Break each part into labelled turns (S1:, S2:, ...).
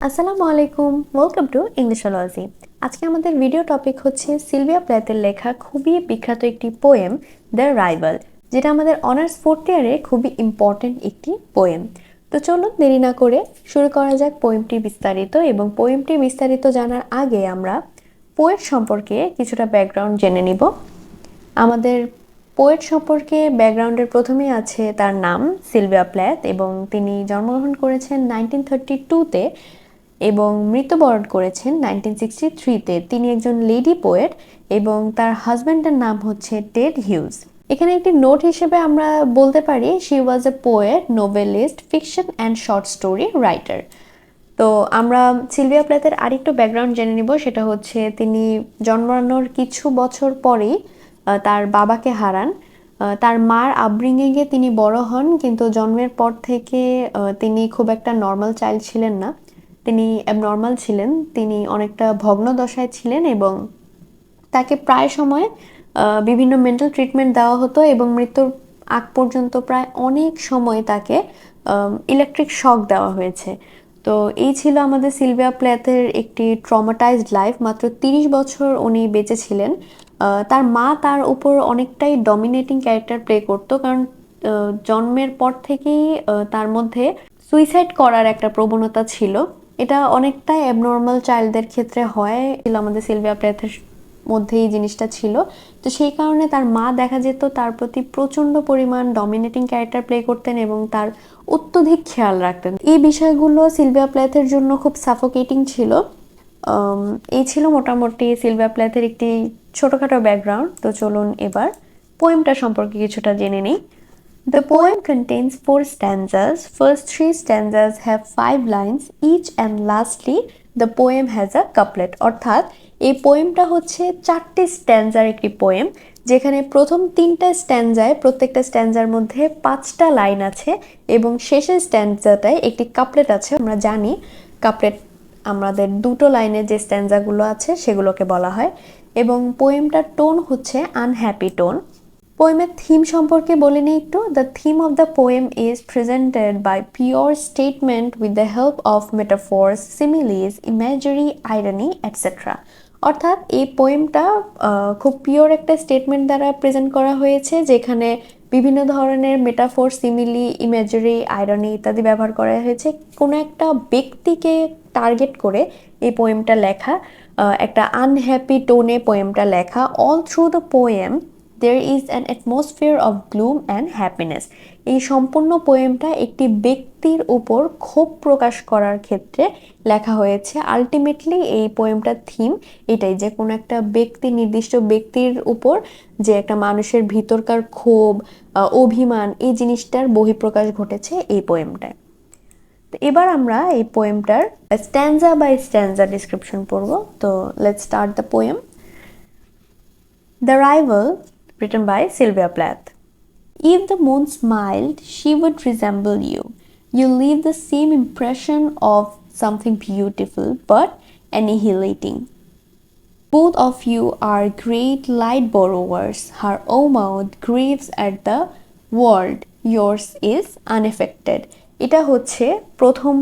S1: আসসালামু আলাইকুম, welcome to ইংলিশ-ology। আজকে আমাদের ভিডিও টপিক হচ্ছে সিলভিয়া প্ল্যাথের লেখা খুবই বিখ্যাত একটি পোয়েম দ্য রাইভাল, যেটা আমাদের অনার্স ফোর্থ ইয়ারে খুবই ইম্পর্টেন্ট একটি পোয়েম। তো চলুন দেরি না করে শুরু করা যাক পোয়েমটি বিস্তারিত। এবং পোয়েমটি বিস্তারিত জানার আগে আমরা পোয়েট সম্পর্কে কিছুটা ব্যাকগ্রাউন্ড জেনে নিব। আমাদের পোয়েট সম্পর্কে ব্যাকগ্রাউন্ডের প্রথমেই আছে তার নাম সিলভিয়া প্ল্যাথ, এবং তিনি জন্মগ্রহণ করেছেন 1932-তে এবং মৃত্যুবরণ করেছেন 1963-তে। তিনি একজন লেডি পোয়েট এবং তার হাজব্যান্ডের নাম হচ্ছে টেড হিউজ। এখানে একটি নোট হিসেবে আমরা বলতে পারি she was a poet, novelist, fiction and short story writer. তো আমরা সিলভিয়া প্ল্যাথের আরেকটু ব্যাকগ্রাউন্ড জেনে নিব। সেটা হচ্ছে তিনি জন্মানোর কিছু বছর পরেই তার বাবাকে হারান। তার মার আপব্রিঙ্গিংয়ে তিনি বড় হন, কিন্তু জন্মের পর থেকে তিনি খুব একটা নর্মাল চাইল্ড ছিলেন না, তিনি অ্যাবনর্মাল ছিলেন। তিনি অনেকটা ভগ্ন দশায় ছিলেন এবং তাকে প্রায় সময় বিভিন্ন মেন্টাল ট্রিটমেন্ট দেওয়া হতো এবং মৃত্যুর আগ পর্যন্ত প্রায় অনেক সময় তাকে ইলেকট্রিক শক দেওয়া হয়েছে। তো এই ছিল আমাদের সিলভিয়া প্ল্যাথের একটি ট্রমাটাইজড লাইফ। মাত্র 30 বছর উনি বেঁচে ছিলেন। তার মা তার উপর অনেকটাই ডমিনেটিং ক্যারেক্টার প্লে করতো, কারণ জন্মের পর থেকেই তার মধ্যে সুইসাইড করার একটা প্রবণতা ছিল। এটা অনেকটাই অ্যাবনর্মাল চাইল্ডদের ক্ষেত্রে হয়, আমাদের সিলভিয়া প্ল্যাথের মধ্যে এই জিনিসটা ছিল। তো সেই কারণে তার মা দেখা যেত তার প্রতি প্রচণ্ড পরিমাণ ডমিনেটিং ক্যারেক্টার প্লে করতেন এবং তার অত্যধিক খেয়াল রাখতেন। এই বিষয়গুলো সিলভিয়া প্ল্যাথের জন্য খুব সাফোকেটিং ছিল। এই ছিল মোটামুটি সিলভিয়া প্ল্যাথের একটি ছোটোখাটো ব্যাকগ্রাউন্ড। তো চলুন এবার পোয়েমটা সম্পর্কে কিছুটা জেনে নিই। The poem contains 4 stanzas. First 3 stanzas have 5 lines each, and lastly the poem has a couplet. অর্থাৎ এই পোয়েমটা হচ্ছে 4টি স্ট্যান্জার একটি পোয়েম, যেখানে প্রথম 3টা স্ট্যান্জায় প্রত্যেকটা স্ট্যান্জার মধ্যে 5টা লাইন আছে এবং শেষের স্ট্যান্জাটায় একটি কাপলেট আছে। আমরা জানি কাপলেট আমাদের দুটো লাইনের যে স্ট্যান্জাগুলো আছে সেগুলোকে বলা হয়। এবং পোয়েমটার টোন হচ্ছে আনহ্যাপি টোন। পোয়েমের থিম সম্পর্কে বলে নিই একটু। The theme of the poem is presented by pure statement with the help of metaphors, similes, imagery, irony etcetera. অর্থাৎ এই পোয়েমটা খুব পিওর একটা স্টেটমেন্ট দ্বারা প্রেজেন্ট করা হয়েছে, যেখানে বিভিন্ন ধরনের মেটাফোর, সিমিলি, ইমেজারি, আইরনি ইত্যাদি ব্যবহার করা হয়েছে। কোনো একটা ব্যক্তিকে টার্গেট করে এই পোয়েমটা লেখা, একটা আনহ্যাপি টোনে পোয়েমটা লেখা। All through the poem there is an atmosphere of gloom and happiness. এই সম্পূর্ণ পোয়েমটা একটি ব্যক্তির উপর ক্ষোভ প্রকাশ করার ক্ষেত্রে লেখা হয়েছে। আলটিমেটলি এই পোয়েমটার থিম এটাই, যে কোনো একটা ব্যক্তি, নির্দিষ্ট ব্যক্তির উপর যে একটা মানুষের ভিতরকার ক্ষোভ, অভিমান, এই জিনিসটার বহিঃপ্রকাশ ঘটেছে এই পোয়েমটায়। তো এবার আমরা এই পোয়েমটার স্ট্যান্জা বাই স্ট্যান্জা ডিসক্রিপশন পড়ব। তো let's start the poem. The Rival, written by Sylvia Plath. If the moon smiled, she would resemble you. You leave the same impression of something beautiful but annihilating. Both of you are great light borrowers. Her own mouth grieves at the world. Yours is unaffected. এটা হচ্ছে প্রথম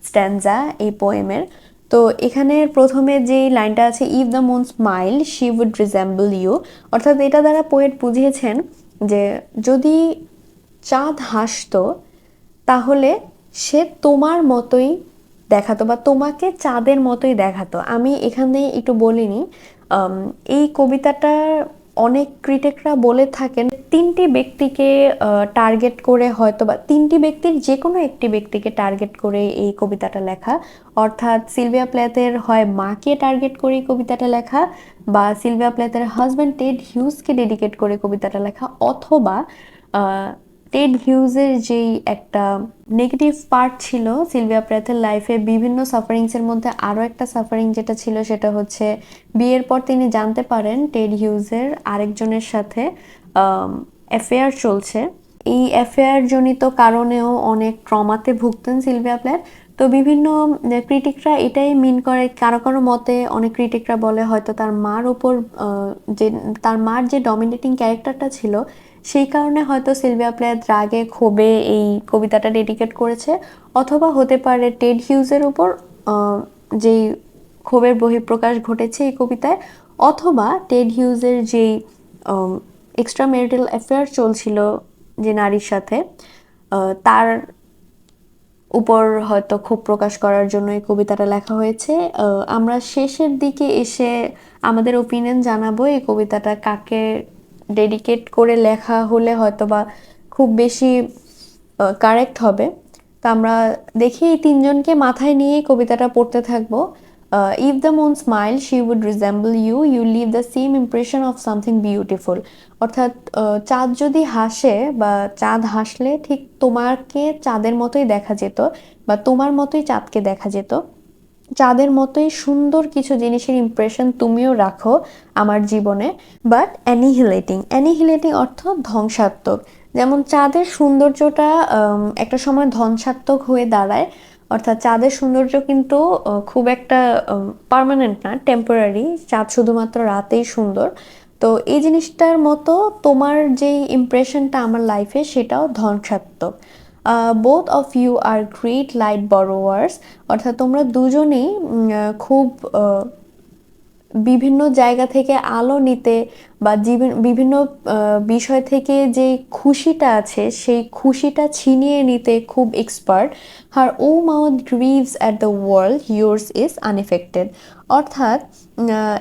S1: স্ট্যান্জা এই পোয়েমের। তো এখানে প্রথমে যে লাইনটা আছে, if the moon smile she would resemble you, অর্থাৎ এটা দ্বারা পোয়েট বুঝিয়েছেন যে যদি চাঁদ হাসতো তাহলে সে তোমার মতোই দেখাতো বা তোমাকে চাঁদের মতোই দেখাতো। আমি এখানে একটু বলিনি, এই কবিতাটা অনেক ক্রিটিকরা বলে থাকেন 3টি ব্যক্তিকে টার্গেট করে, হয়তো বা 3টি ব্যক্তির যে কোনো একটি ব্যক্তিকে টার্গেট করে এই কবিতাটা লেখা। অর্থাৎ সিলভিয়া প্ল্যাথের হয় মাকে টার্গেট করে এই কবিতাটা লেখা, বা সিলভিয়া প্ল্যাথের হাজব্যান্ড টেড হিউজকে ডেডিকেট করে কবিতাটা লেখা, অথবা টেড হিউজের যেই একটা নেগেটিভ পার্ট ছিল সিলভিয়া প্ল্যাথের লাইফে, বিভিন্ন সাফারিংসের মধ্যে আরও একটা সাফারিং যেটা ছিল সেটা হচ্ছে বিয়ের পর তিনি জানতে পারেন টেড হিউজের আরেকজনের সাথে অ্যাফেয়ার চলছে। এই অ্যাফেয়ার জনিত কারণেও অনেক ট্রমাতে ভুগতেন সিলভিয়া প্ল্যাথ। তো বিভিন্ন ক্রিটিকরা এটাই মিন করে, কারো কারো মতে অনেক ক্রিটিকরা বলে হয়তো তার মার উপর তার মার যে ডমিনেটিং ক্যারেক্টারটা ছিল সেই কারণে হয়তো সিলভিয়া প্ল্যাথ রাগে ক্ষোভে এই কবিতাটা ডেডিকেট করেছে, অথবা হতে পারে টেড হিউজের উপর যেই ক্ষোভের বহিঃপ্রকাশ ঘটেছে এই কবিতায়, অথবা টেড হিউজের যেই এক্সট্রা ম্যারিটাল অ্যাফেয়ার চলছিল যে নারীর সাথে, তার উপর হয়তো ক্ষোভ প্রকাশ করার জন্য এই কবিতাটা লেখা হয়েছে। আমরা শেষের দিকে এসে আমাদের ওপিনিয়ন জানাবো এই কবিতাটা কাকে ডেডিকেট করে লেখা হলে হয়তো বা খুব বেশি কারেক্ট হবে। তো আমরা দেখি এই তিনজনকে মাথায় নিয়ে কবিতাটা পড়তে থাকবো। If the moon smile she would resemble you, you leave the same impression of something beautiful. অর্থাৎ চাঁদ যদি হাসে বা চাঁদ হাসলে ঠিক তোমাকে চাঁদের মতোই দেখা যেত, বা তোমার মতোই চাঁদকে দেখা যেত। চাঁদের মতোই সুন্দর কিছু জিনিসের ইমপ্রেশন তুমিও রাখো আমার জীবনে। বাট অ্যানিহিলেটিং অর্থ ধ্বংসাত্মক। যেমন চাঁদের সৌন্দর্যটা একটা সময় ধ্বংসাত্মক হয়ে দাঁড়ায়, অর্থাৎ চাঁদের সৌন্দর্য কিন্তু খুব একটা পার্মানেন্ট না, টেম্পোরারি। চাঁদ শুধুমাত্র রাতেই সুন্দর। তো এই জিনিসটার মতো তোমার যেই ইমপ্রেশনটা আমার লাইফে, সেটাও ধ্বংসাত্মক। Both of you are great light borrowers, অর্থাৎ তোমরা দুজনেই খুব বিভিন্ন জায়গা থেকে আলো নিতে বা বিভিন্ন বিষয় থেকে যে খুশিটা আছে সেই খুশিটা ছিনিয়ে নিতে খুব expert. Her O mouth grieves at the world, yours is unaffected. অর্থাৎ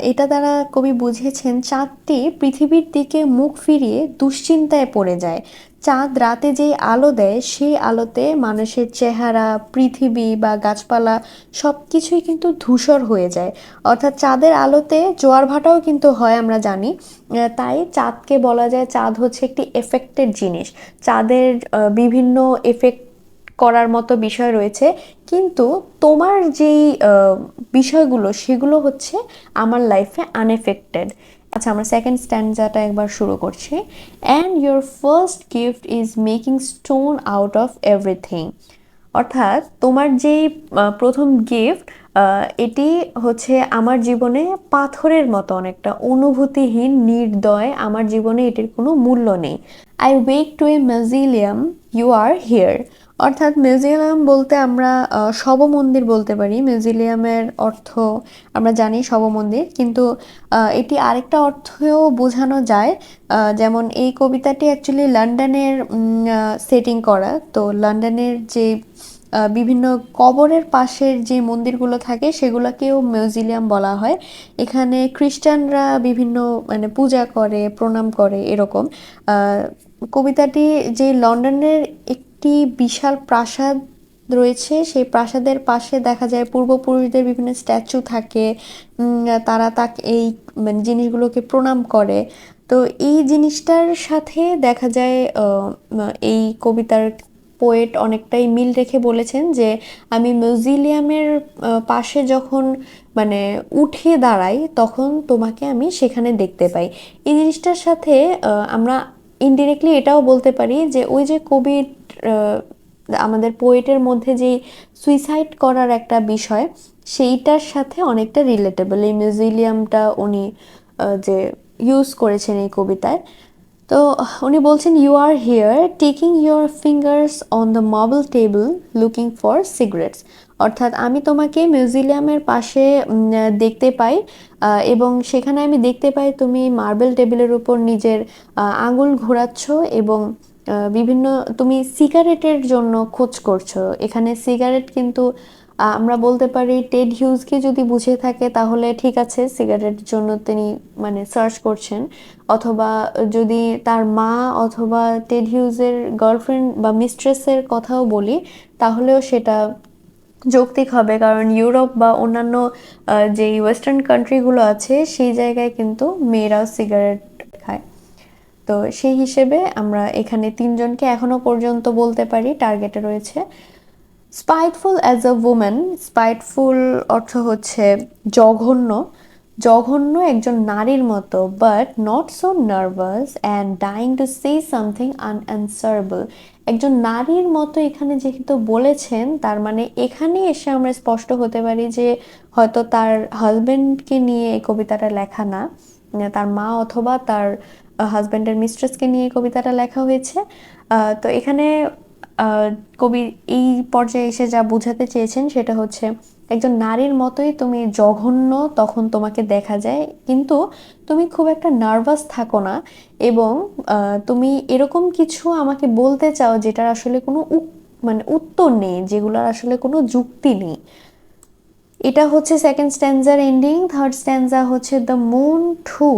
S1: এটা দ্বারা কবি বুঝিয়েছেন চাঁদটি পৃথিবীর দিকে মুখ ফিরিয়ে দুশ্চিন্তায় পড়ে যায়। চাঁদ রাতে যেই আলো দেয় সেই আলোতে মানুষের চেহারা, পৃথিবী বা গাছপালা সব কিছুই কিন্তু ধূসর হয়ে যায়। অর্থাৎ চাঁদের আলোতে জোয়ার ভাটাও কিন্তু হয়, আমরা জানি। তাই চাঁদকে বলা যায় চাঁদ হচ্ছে একটি এফেক্টেড জিনিস। চাঁদের বিভিন্ন এফেক্ট করার মতো বিষয় রয়েছে, কিন্তু তোমার যেই বিষয়গুলো সেগুলো হচ্ছে আমার লাইফে আনএফেক্টেড। আচ্ছা, আমরা সেকেন্ড স্ট্যান্ডাটা একবার শুরু করছি। And your first gift is making stone out of everything. অর্থাৎ তোমার যেই প্রথম গিফট, এটি হচ্ছে আমার জীবনে পাথরের মতো, অনেকটা অনুভূতিহীন, নির্দয়। আমার জীবনে এটির কোনো মূল্য নেই। I wake to a museum, you are here. অর্থাৎ মিউজিয়াম বলতে আমরা শব মন্দির বলতে পারি। মিউজিয়ামের অর্থ আমরা জানি শব মন্দির, কিন্তু এটি আরেকটা অর্থেও বোঝানো যায়। যেমন এই কবিতাটি অ্যাকচুয়ালি লন্ডনের সেটিং করা। তো লন্ডনের যে বিভিন্ন কবরের পাশের যে মন্দিরগুলো থাকে সেগুলোকেও মিউজিয়াম বলা হয়। এখানে খ্রিস্টানরা বিভিন্ন মানে পূজা করে, প্রণাম করে, এরকম। কবিতাটি যে লন্ডনের একটি বিশাল প্রাসাদ রয়েছে, সেই প্রাসাদের পাশে দেখা যায় পূর্বপুরুষদের বিভিন্ন স্ট্যাচু থাকে। তারা তাকে এই মানে জিনিসগুলোকে প্রণাম করে। তো এই জিনিসটার সাথে দেখা যায় এই কবিতার পোয়েট অনেকটাই মিল রেখে বলেছেন যে আমি মিউজিয়ামের পাশে যখন মানে উঠে দাঁড়াই তখন তোমাকে আমি সেখানে দেখতে পাই। এই জিনিসটার সাথে আমরা ইনডিরেক্টলি এটাও বলতে পারি যে ওই যে কবির আমাদের পোয়েটের মধ্যে যে সুইসাইড করার একটা বিষয়, সেইটার সাথে অনেকটা রিলেটেবল এই মিউজিয়ামটা উনি যে ইউজ করেছেন এই কবিতায়। তো উনি বলছেন you are here taking your fingers on the marble table looking for cigarettes. অর্থাৎ আমি তোমাকে মিউজিয়ামের পাশে দেখতে পাই, এবং সেখানে আমি দেখতে পাই তুমি মার্বেল টেবিলের উপর নিজের আঙুল ঘোরাচ্ছ, এবং বিভিন্ন তুমি সিগারেটের জন্য খোঁজ করছো। এখানে সিগারেট কিন্তু আমরা বলতে পারি টেড হিউজকে যদি বুঝে থাকে তাহলে ঠিক আছে, সিগারেটের জন্য তিনি মানে সার্চ করছেন। অথবা যদি তার মা অথবা টেড হিউজের গার্লফ্রেন্ড বা মিস্ট্রেসের কথাও বলি তাহলেও সেটা যৌক্তিক হবে, কারণ ইউরোপ বা অন্যান্য যে ওয়েস্টার্ন কান্ট্রিগুলো আছে সেই জায়গায় কিন্তু মেয়েরাও সিগারেট খায়। তো সেই হিসেবে আমরা এখানে তিনজনকে এখনো পর্যন্ত বলতে পারি টার্গেটে রয়েছে। স্পাইটফুল অ্যাজ আ ওম্যান, স্পাইটফুল অর্থ হচ্ছে জঘন্য, জঘন্য একজন নারীর মতো। But not so nervous and dying to say something unanswerable. একজন নারীর মতো এখানে যেহেতু বলেছেন, তার মানে এখানে এসে আমরা স্পষ্ট হতে পারি যে হয়তো তার হাজবেন্ডকে নিয়ে এই কবিতাটা লেখা না, তার মা অথবা তার হাজবেন্ডের মিস্ট্রেসকে নিয়ে কবিতাটা লেখা হয়েছে। তো এখানে কবি এই পর্যায়ে এসে যা বোঝাতে চেয়েছেন সেটা হচ্ছে একজন নারীর মতোই তুমি জঘন্য তখন তোমাকে দেখা যায়, কিন্তু তুমি খুব একটা নার্ভাস থাকো না এবং তুমি এরকম কিছু আমাকে বলতে চাও যেটার আসলে কোনো মানে উত্তর নেই, যেগুলোর আসলে কোনো যুক্তি নেই। এটা হচ্ছে সেকেন্ড স্ট্যান্জার এন্ডিং। থার্ড স্ট্যান্জা হচ্ছে the moon two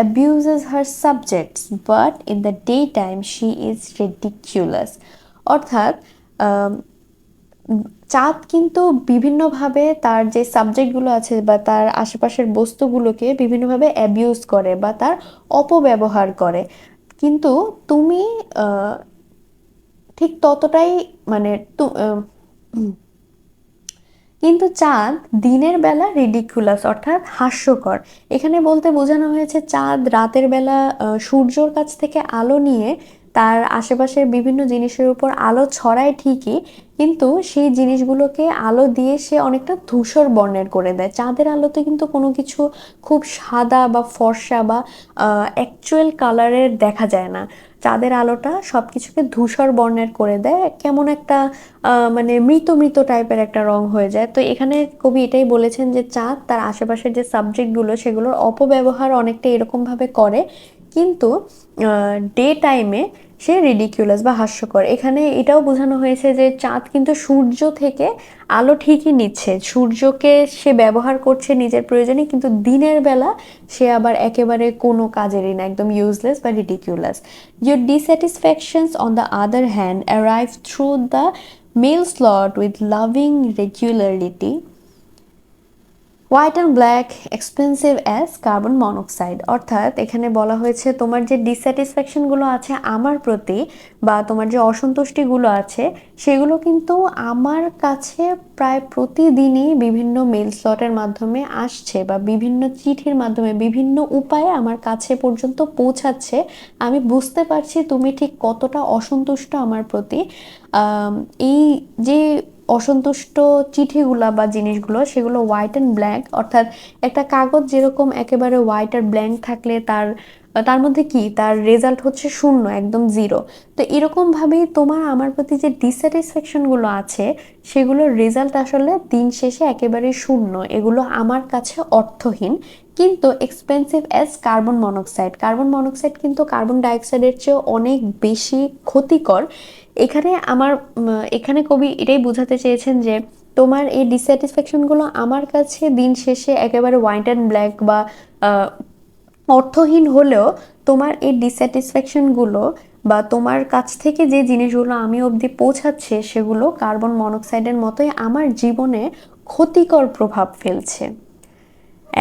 S1: abuses her subjects but in the daytime she is ridiculous। অর্থাৎ চাঁদ কিন্তু বিভিন্নভাবে তার যে সাবজেক্টগুলো আছে বা তার আশেপাশের বস্তুগুলোকে বিভিন্নভাবে অ্যাবিউজ করে বা তার অপব্যবহার করে, কিন্তু তুমি ঠিক ততটাই মানে কিন্তু চাঁদ দিনের বেলা রিডিকুলাস অর্থাৎ হাস্যকর। এখানে বলতে বোঝানো হয়েছে চাঁদ রাতের বেলা সূর্যর কাছ থেকে আলো নিয়ে তার আশেপাশের বিভিন্ন জিনিসের উপর আলো ছড়ায় ঠিকই, কিন্তু সেই জিনিসগুলোকে আলো দিয়ে সে অনেকটা ধূসর বর্ণের করে দেয়। চাঁদের আলোতে কিন্তু কোনো কিছু খুব সাদা বা ফর্সা বা অ্যাকচুয়াল কালারের দেখা যায় না। চাঁদের আলোটা সবকিছুকে ধূসর বর্ণের করে দেয়, কেমন একটা মানে মৃত মৃত টাইপের একটা রং হয়ে যায়। তো এখানে কবি এটাই বলেছেন যে চাঁদ তার আশেপাশের যে সাবজেক্টগুলো সেগুলোর অপব্যবহার অনেকটা এরকমভাবে করে, কিন্তু ডে টাইমে সে রিডিকুলাস বা হাস্যকর। এখানে এটাও বোঝানো হয়েছে যে চাঁদ কিন্তু সূর্য থেকে আলো ঠিকই নিচ্ছে, সূর্যকে সে ব্যবহার করছে নিজের প্রয়োজনে, কিন্তু দিনের বেলা সে আবার একেবারে কোনো কাজেরই না, একদম ইউজলেস বা ridiculous. Your dissatisfactions on the other hand arrive through the male slot with loving regularity, white and black expensive as carbon monoxide. অর্থাৎ এখানে বলা হয়েছে তোমার যে ডিস্যাটিসফ্যাকশনগুলো আছে আমার প্রতি বা তোমার যে অসন্তুষ্টিগুলো আছে সেগুলো কিন্তু আমার কাছে প্রায় প্রতিদিনই বিভিন্ন মেল স্লটের মাধ্যমে আসছে বা বিভিন্ন চিঠির মাধ্যমে বিভিন্ন উপায়ে আমার কাছে পর্যন্ত পৌঁছাচ্ছে। আমি বুঝতে পারছি তুমি ঠিক কতটা অসন্তুষ্ট আমার প্রতি। এই যে অসন্তুষ্ট চিঠিগুলা বা জিনিসগুলো সেগুলো হোয়াইট অ্যান্ড ব্ল্যাক, অর্থাৎ একটা কাগজ যেরকম একেবারে হোয়াইট আর ব্ল্যাঙ্ক থাকলে তার তার মধ্যে কি তার রেজাল্ট হচ্ছে শূন্য, একদম জিরো। তো এরকম ভাবেই তোমার আমার প্রতি যে ডিস্যাটিসফ্যাকশনগুলো আছে সেগুলোর রেজাল্ট আসলে দিন শেষে একেবারে শূন্য, এগুলো আমার কাছে অর্থহীন, কিন্তু expensive as carbon monoxide. Carbon monoxide কিন্তু কার্বন ডাইঅক্সাইডের চেয়ে অনেক বেশি ক্ষতিকর। এখানে এখানে কবি এটাই বোঝাতে চেয়েছেন যে তোমার এই ডিস্যাটিসফ্যাকশনগুলো আমার কাছে দিন শেষে একেবারে হোয়াইট অ্যান্ড ব্ল্যাক বা অর্থহীন হলেও তোমার এই ডিস্যাটিসফ্যাকশনগুলো বা তোমার কাছ থেকে যে জিনিসগুলো আমি অবধি পৌঁছাচ্ছে সেগুলো কার্বন মনোক্সাইডের মতোই আমার জীবনে ক্ষতিকর প্রভাব ফেলছে।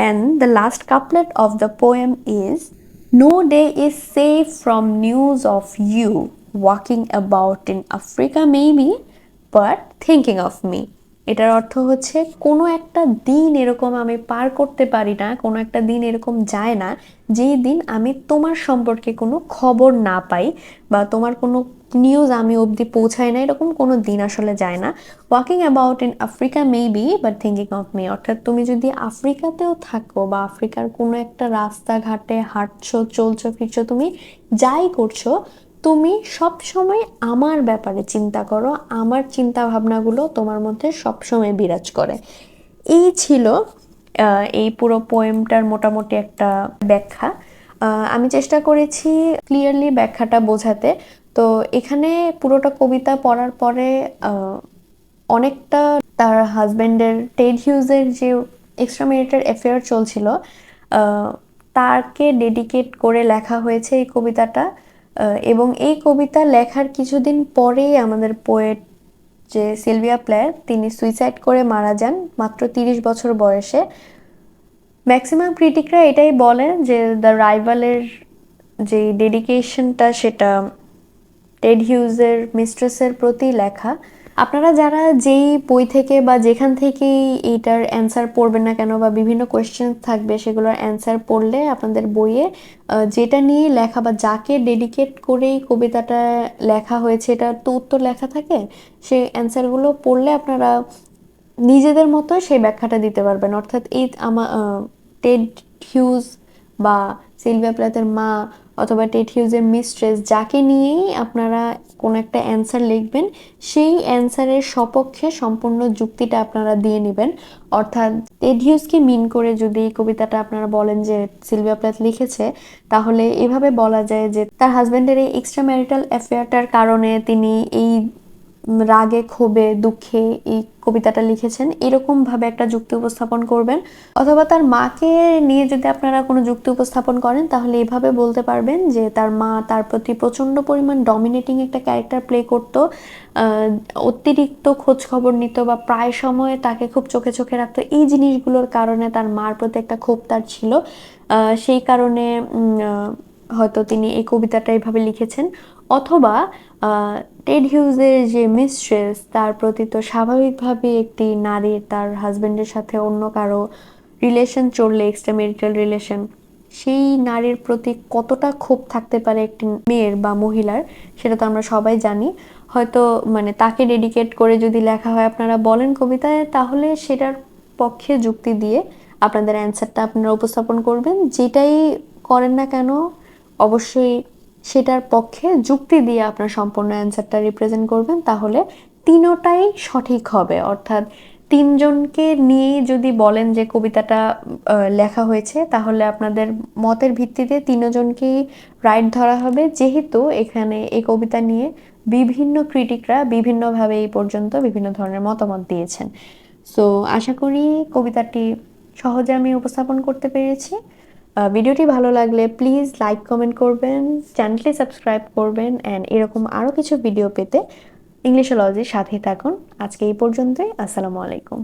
S1: And the last couplet of the poem is, no day is safe from news of you walking about in Africa maybe, but thinking of me। এটার অর্থ হচ্ছে কোনো একটা দিন এরকম আমি পার করতে পারি না, কোনো একটা দিন এরকম যায় না যেই দিন আমি তোমার সম্পর্কে কোনো খবর না পাই বা তোমার কোনো নিউজ আমি অবধি পৌঁছায় না, এরকম কোনো দিন আসলে যায় না। Walking about in Africa maybe but thinking of me, অর্থাৎ তুমি যদি আফ্রিকাতেও থাকো বা আফ্রিকার কোনো একটা রাস্তাঘাটে হাঁটছো চলছো ফিরছো, তুমি যাই করছো তুমি সব সময় আমার ব্যাপারে চিন্তা করো, আমার চিন্তা ভাবনাগুলো তোমার মধ্যে সব সময় বিরাজ করে। এই ছিল এই পুরো পোয়েমটার মোটামুটি একটা ব্যাখ্যা। আমি চেষ্টা করেছি ক্লিয়ারলি ব্যাখ্যাটা বোঝাতে। তো এখানে পুরোটা কবিতা পড়ার পরে অনেকটা তার হাজব্যান্ডের টেড হিউজের যে এক্সট্রা ম্যারিটাল অ্যাফেয়ার চলছিল তাকে ডেডিকেট করে লেখা হয়েছে এই কবিতাটা। এবং এই কবিতা লেখার কিছুদিন পরেই আমাদের পোয়েট যে সিলভিয়া প্ল্যাথ তিনি সুইসাইড করে মারা যান মাত্র 30 বছর বয়সে। ম্যাক্সিমাম ক্রিটিকরা এটাই বলেন যে দ্য রাইভালের যে ডেডিকেশনটা সেটা টেড হিউজের মিস্ট্রেসের প্রতি লেখা। আপনারা যারা যেই বই থেকে বা যেখান থেকেই এইটার অ্যান্সার পড়বেন না কেন বা বিভিন্ন কোয়েশ্চেন থাকবে সেগুলোর অ্যান্সার পড়লে আপনাদের বইয়ে যেটা নিয়ে লেখা বা যাকে ডেডিকেট করেই কবিতাটা লেখা হয়েছে এটা তো উত্তর লেখা থাকে, সেই অ্যান্সারগুলো পড়লে আপনারা নিজেদের মতো সেই ব্যাখ্যাটা দিতে পারবেন। অর্থাৎ এই টেড হিউজ বা সিলভিয়া প্ল্যাথের মা অথবা টেড হিউজের মিস্ট্রেস, যাকে নিয়েই আপনারা কোনো একটা অ্যান্সার লিখবেন সেই অ্যান্সারের সপক্ষে সম্পূর্ণ যুক্তিটা আপনারা দিয়ে নেবেন। অর্থাৎ টেড হিউজকে মিন করে যদি এই কবিতাটা আপনারা বলেন যে সিলভিয়া প্ল্যাথ লিখেছে, তাহলে এভাবে বলা যায় যে তার হাজব্যান্ডের এই এক্সট্রা ম্যারিটাল অ্যাফেয়ারটার কারণে তিনি এই রাগে, ক্ষোভে, দুঃখে এই কবিতাটা লিখেছেন, এরকম ভাবে একটা যুক্তি উপস্থাপন করবেন। অথবা তার মাকে নিয়ে যদি আপনারা কোনো যুক্তি উপস্থাপন করেন, তাহলে এভাবে বলতে পারবেন যে তার মা তার প্রতি প্রচন্ড পরিমাণ ডমিনেটিং একটা ক্যারেক্টার প্লে করতো, অতিরিক্ত খোঁজ খবর নিত বা প্রায় সময় তাকে খুব চোখে চোখে রাখতো। এই জিনিসগুলোর কারণে তার মার প্রতি একটা ক্ষোভ তার ছিল, সেই কারণে হয়তো তিনি এই কবিতাটা এইভাবে লিখেছেন। অথবা টেড হিউজের যে মিস্ট্রেস, তার প্রতি তো স্বাভাবিকভাবে একটি নারীর তার হাজবেন্ডের সাথে অন্য কারো রিলেশন চললে, এক্সট্রা ম্যারিটাল রিলেশন, সেই নারীর প্রতি কতটা ক্ষোভ থাকতে পারে একটি মেয়ের বা মহিলার, সেটা তো আমরা সবাই জানি। হয়তো মানে তাকে ডেডিকেট করে যদি লেখা হয় আপনারা বলেন কবিতায়, তাহলে সেটার পক্ষে যুক্তি দিয়ে আপনাদের অ্যান্সারটা আপনারা উপস্থাপন করবেন। যেটাই করেন না কেন অবশ্যই সেটার পক্ষে যুক্তি দিয়ে আপনার সম্পূর্ণ অ্যান্সারটা রিপ্রেজেন্ট করবেন, তাহলে তিনোটাই সঠিক হবে। অর্থাৎ তিনজনকে নিয়েই যদি বলেন যে কবিতাটা লেখা হয়েছে, তাহলে আপনাদের মতের ভিত্তিতে তিনজনকেই রাইট ধরা হবে, যেহেতু এখানে এই কবিতা নিয়ে বিভিন্ন ক্রিটিকরা বিভিন্নভাবে এই পর্যন্ত বিভিন্ন ধরনের মতামত দিয়েছেন। সো আশা করি কবিতাটি সহজে আমি উপস্থাপন করতে পেরেছি। ভিডিওটি ভালো লাগলে প্লিজ লাইক, কমেন্ট করবেন, চ্যানেলটি সাবস্ক্রাইব করবেন, অ্যান্ড এরকম আরও কিছু ভিডিও পেতে ইংলিশোলজির সাথেই থাকুন। আজকে এই পর্যন্তই। আসসালামু আলাইকুম।